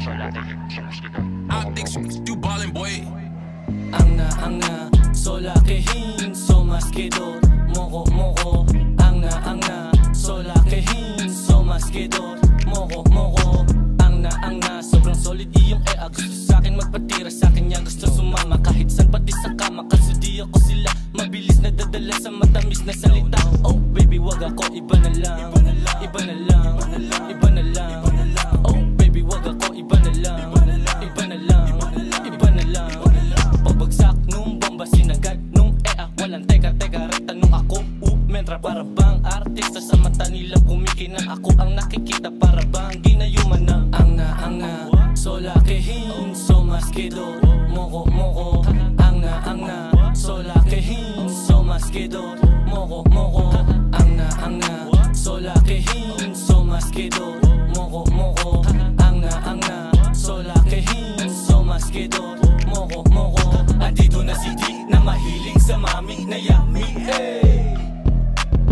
Optics, you ballin' boy. Anga solakehin somaskedot moko anga solakehin somaskedot moko anga sobrang solid iyong gusto sa'kin magpatira sa'kin niya gusto sumama kahit san pati sa kama kaso di ako sila mabilis na dadala sa matamis na salita. Oh baby wag ako iba na lang iba na lang iba na lang. Oh baby wag ako iba na lang iba na lang iba na lang. Pabagsak nung bomba sinagad nung walang teka retanong ako mentra para bang artista sa mata nila kumikinang ako ang nakikita para bang ginayuman na anga solakehin somaskedot moko anga solakehin somaskedot moko anga solakehin somaskedot moko anga solakehin somaskedot moko. Andito na si D na mahilig sa mami na yummy,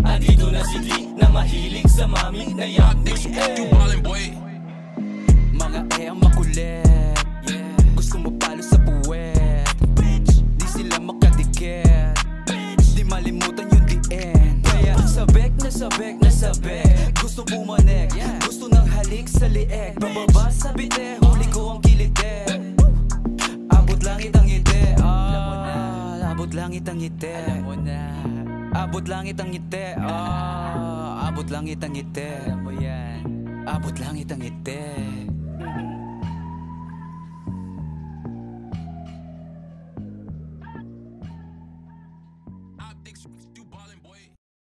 andito na si D na mahilig sa mami na yummy, You ballin' boy. Mga ang makulit, gusto mo palo sa puwet, di sila makadikit, di malimutan yung the end. Kaya sabek na sabek na sabek, gusto bumanek, gusto ng halik sa lieg. Bababa sa bite, huli ko ang kilite. Abot langit ang ngiti, abot langit ang ngiti, abot langit ang ngiti, abot langit ang ngiti, abot langit ang ngiti. Optics.